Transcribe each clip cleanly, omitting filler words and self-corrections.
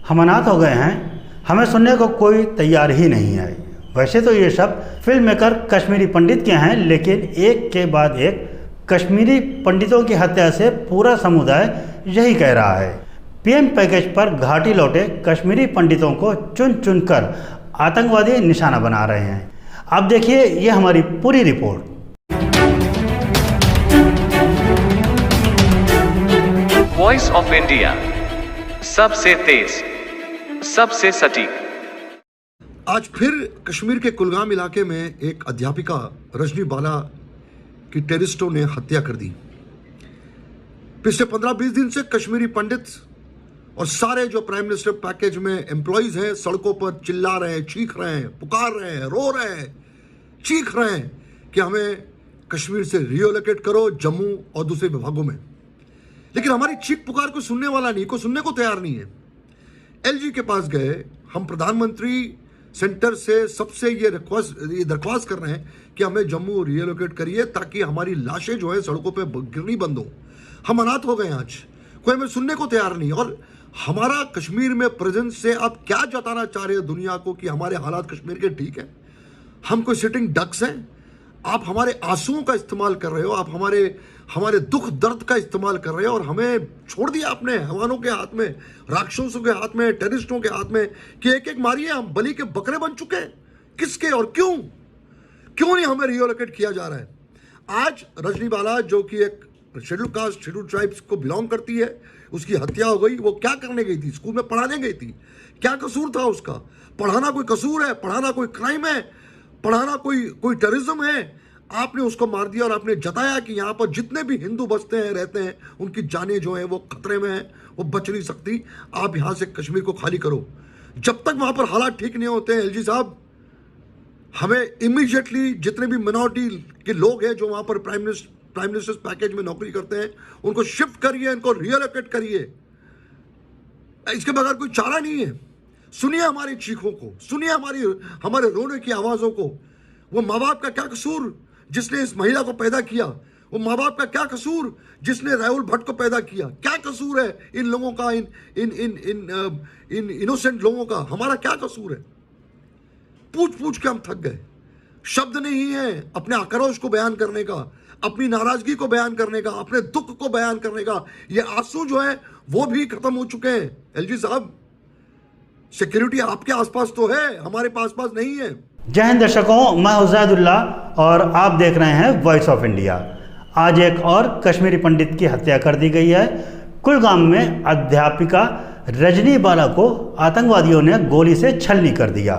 हम अनाथ हो गए हैं, हमें सुनने को कोई तैयार ही नहीं है। वैसे तो ये सब फिल्म मेकर कश्मीरी पंडित के हैं, लेकिन एक के बाद एक कश्मीरी पंडितों की हत्या से पूरा समुदाय यही कह रहा है। पीएम पैकेज पर घाटी लौटे कश्मीरी पंडितों को चुन चुनकर आतंकवादी निशाना बना रहे हैं। अब देखिए ये हमारी पूरी रिपोर्ट। वॉइस ऑफ इंडिया, सबसे तेज, सबसे सटीक। आज फिर कश्मीर के कुलगाम इलाके में एक अध्यापिका रजनी बाला की टेररिस्टों ने हत्या कर दी। पिछले 15-20 दिन से कश्मीरी पंडित और सारे जो प्राइम मिनिस्टर पैकेज में एम्प्लॉइज हैं सड़कों पर चिल्ला रहे हैं, चीख रहे हैं, पुकार रहे हैं, रो रहे हैं, चीख रहे हैं कि हमें कश्मीर से रिलोकेट करो जम्मू और दूसरे विभागों में। लेकिन हमारी चीख पुकार को सुनने वाला नहीं, को सुनने को तैयार नहीं है। एलजी के पास गए हम, प्रधानमंत्री सेंटर से सबसे ये दरख्वास्त कर रहे हैं कि हमें जम्मू रिलोकेट करिए ताकि हमारी लाशें जो है सड़कों पे गिरनी बंद हो। हम अनाथ हो गए आज, कोई हमें सुनने को तैयार नहीं। और हमारा कश्मीर में प्रेजेंस से आप क्या जताना चाह रहे हो दुनिया को कि हमारे हालात कश्मीर के ठीक है? हम कोई सिटिंग डक्स हैं? आप हमारे आंसुओं का इस्तेमाल कर रहे हो, आप हमारे दुख दर्द का इस्तेमाल कर रहे हो और हमें छोड़ दिया आपने हवानों के हाथ में, राक्षसों के हाथ में, टेररिस्टों के हाथ में कि एक एक मारिए। हम बलि के बकरे बन चुके हैं। किसके और क्यों नहीं हमें रिलोकेट किया जा रहा है? आज रजनी बाला जो कि एक शेड्यूल कास्ट, शेड्यूल ट्राइब्स को बिलोंग करती है, उसकी हत्या हो गई। वो क्या करने गई थी? स्कूल में पढ़ाने गई थी। क्या कसूर था उसका? पढ़ाना कोई कसूर है? पढ़ाना कोई क्राइम है? पढ़ाना कोई टेररिज्म है? आपने उसको मार दिया और आपने जताया कि यहाँ पर जितने भी हिंदू बसते हैं, रहते हैं, उनकी जानें जो हैं वो खतरे में हैं, वो बच नहीं सकती। आप यहाँ से कश्मीर को खाली करो। जब तक वहाँ पर हालात ठीक नहीं होते हैं एलजी साहब, हमें इमीडिएटली जितने भी मिनॉरिटी के लोग हैं जो वहाँ पर प्राइम मिनिस्टर पैकेज में नौकरी करते हैं उनको शिफ्ट करिए, इनको रिलोकेट करिए। इसके बगैर कोई चारा नहीं है। सुनिए हमारी चीखों को, सुनिए हमारे रोने की आवाज़ों को। वो माँ बाप का क्या कसूर जिसने इस महिला को पैदा किया? वो माँ बाप का क्या कसूर जिसने राहुल भट्ट को पैदा किया? क्या कसूर है इन लोगों का, इन इनोसेंट लोगों का? हमारा क्या कसूर है? पूछ के हम थक गए। शब्द नहीं है अपने आक्रोश को बयान करने का, अपनी नाराजगी को बयान करने का, अपने दुख को बयान करने का। ये आंसू जो है वो भी खत्म हो चुके हैं। एलजी साहब, सिक्योरिटी आपके आसपास तो है, हमारे पास नहीं है। जय हिंद दर्शकों, मैं उज़ैदुल्लाह और आप देख रहे हैं वॉइस ऑफ इंडिया। आज एक और कश्मीरी पंडित की हत्या कर दी गई है। कुलगाम में अध्यापिका रजनी बाला को आतंकवादियों ने गोली से छलनी कर दिया।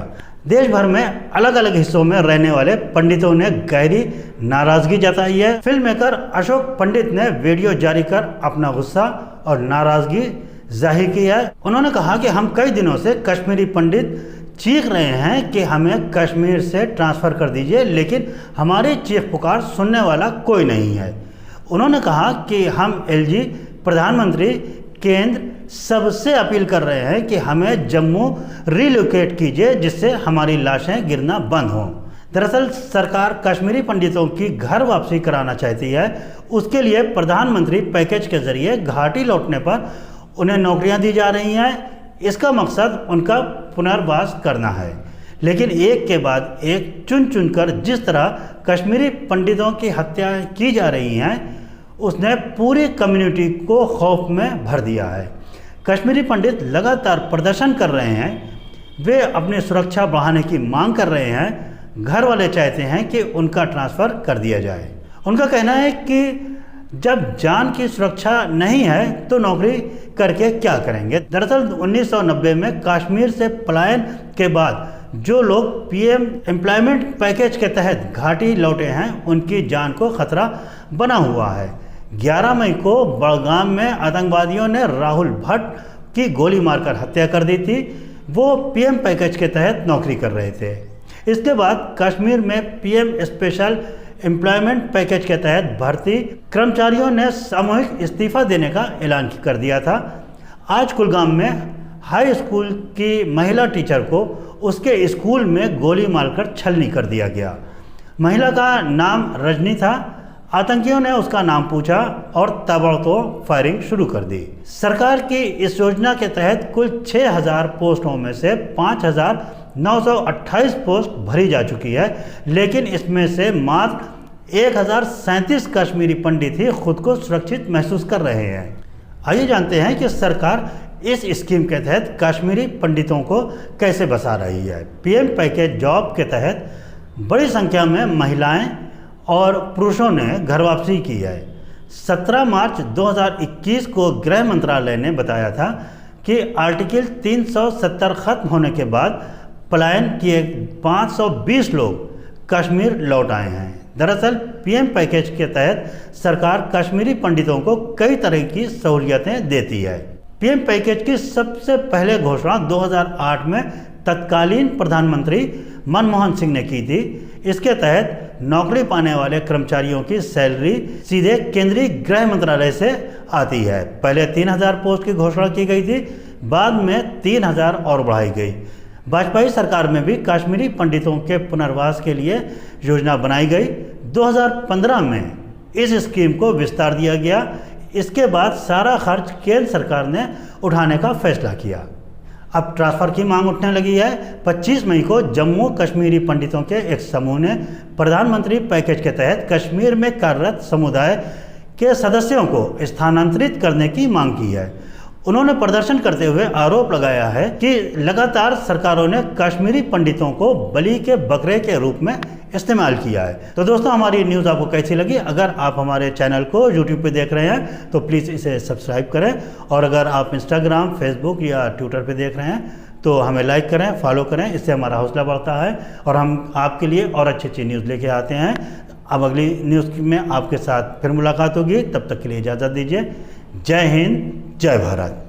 देश भर में अलग अलग हिस्सों में रहने वाले पंडितों ने गहरी नाराजगी जताई है। फिल्म मेकर अशोक पंडित ने वीडियो जारी कर अपना गुस्सा और नाराजगी जाहिर की है। उन्होंने कहा कि हम कई दिनों से कश्मीरी पंडित चीख रहे हैं कि हमें कश्मीर से ट्रांसफ़र कर दीजिए, लेकिन हमारी चीख पुकार सुनने वाला कोई नहीं है। उन्होंने कहा कि हम एलजी, प्रधानमंत्री, केंद्र सबसे अपील कर रहे हैं कि हमें जम्मू रिलोकेट कीजिए जिससे हमारी लाशें गिरना बंद हों। दरअसल सरकार कश्मीरी पंडितों की घर वापसी कराना चाहती है। उसके लिए प्रधानमंत्री पैकेज के जरिए घाटी लौटने पर उन्हें नौकरियां दी जा रही हैं। इसका मकसद उनका पुनर्वास करना है। लेकिन एक के बाद एक चुन कर जिस तरह कश्मीरी पंडितों की हत्या की जा रही हैं, उसने पूरी कम्युनिटी को खौफ में भर दिया है। कश्मीरी पंडित लगातार प्रदर्शन कर रहे हैं। वे अपनी सुरक्षा बढ़ाने की मांग कर रहे हैं। घर वाले चाहते हैं कि उनका ट्रांसफ़र कर दिया जाए। उनका कहना है कि जब जान की सुरक्षा नहीं है तो नौकरी करके क्या करेंगे। दरअसल 1990 में कश्मीर से पलायन के बाद जो लोग पीएम एम्प्लॉयमेंट पैकेज के तहत घाटी लौटे हैं उनकी जान को खतरा बना हुआ है। 11 मई को बड़गाम में आतंकवादियों ने राहुल भट्ट की गोली मारकर हत्या कर दी थी। वो पीएम पैकेज के तहत नौकरी कर रहे थे। इसके बाद कश्मीर में पीएम स्पेशल एम्प्लॉयमेंट पैकेज के तहत भर्ती कर्मचारियों ने सामूहिक इस्तीफा देने का ऐलान कर दिया था। आज कुलगाम में हाई स्कूल की महिला टीचर को उसके स्कूल में गोली मारकर छलनी कर दिया गया। महिला का नाम रजनी था। आतंकियों ने उसका नाम पूछा और ताबड़तोड़ फायरिंग शुरू कर दी। सरकार की इस योजना के तहत कुल 6000 पोस्टों में से 5928 पोस्ट भरी जा चुकी है, लेकिन इसमें से मात्र 1037 कश्मीरी पंडित ही खुद को सुरक्षित महसूस कर रहे हैं। आइए जानते हैं कि सरकार इस स्कीम के तहत कश्मीरी पंडितों को कैसे बसा रही है। पीएम पैकेज जॉब के तहत बड़ी संख्या में महिलाएं और पुरुषों ने घर वापसी की है। 17 मार्च 2021 को गृह मंत्रालय ने बताया था कि आर्टिकल 370 खत्म होने के बाद पलायन किए 520 लोग कश्मीर लौट आए हैं। दरअसल पीएम पैकेज के तहत सरकार कश्मीरी पंडितों को कई तरह की सहूलियतें देती है। पीएम पैकेज की सबसे पहले घोषणा 2008 में तत्कालीन प्रधानमंत्री मनमोहन सिंह ने की थी। इसके तहत नौकरी पाने वाले कर्मचारियों की सैलरी सीधे केंद्रीय गृह मंत्रालय से आती है। पहले 3000 पोस्ट की घोषणा की गई थी, बाद में 3000 और बढ़ाई गई। वाजपेयी सरकार में भी कश्मीरी पंडितों के पुनर्वास के लिए योजना बनाई गई। 2015 में इस स्कीम को विस्तार दिया गया। इसके बाद सारा खर्च केंद्र सरकार ने उठाने का फैसला किया। अब ट्रांसफ़र की मांग उठने लगी है। 25 मई को जम्मू कश्मीरी पंडितों के एक समूह ने प्रधानमंत्री पैकेज के तहत कश्मीर में कार्यरत समुदाय के सदस्यों को स्थानांतरित करने की मांग की है। उन्होंने प्रदर्शन करते हुए आरोप लगाया है कि लगातार सरकारों ने कश्मीरी पंडितों को बलि के बकरे के रूप में इस्तेमाल किया है। तो दोस्तों, हमारी न्यूज़ आपको कैसी लगी? अगर आप हमारे चैनल को यूट्यूब पे देख रहे हैं तो प्लीज़ इसे सब्सक्राइब करें, और अगर आप इंस्टाग्राम, फेसबुक या ट्विटर पे देख रहे हैं तो हमें लाइक करें, फॉलो करें। इससे हमारा हौसला बढ़ता है और हम आपके लिए और अच्छी अच्छी न्यूज़ लेके आते हैं। अब अगली न्यूज़ में आपके साथ फिर मुलाकात होगी। तब तक के लिए इजाज़त दीजिए। जय हिंद, जय भारत।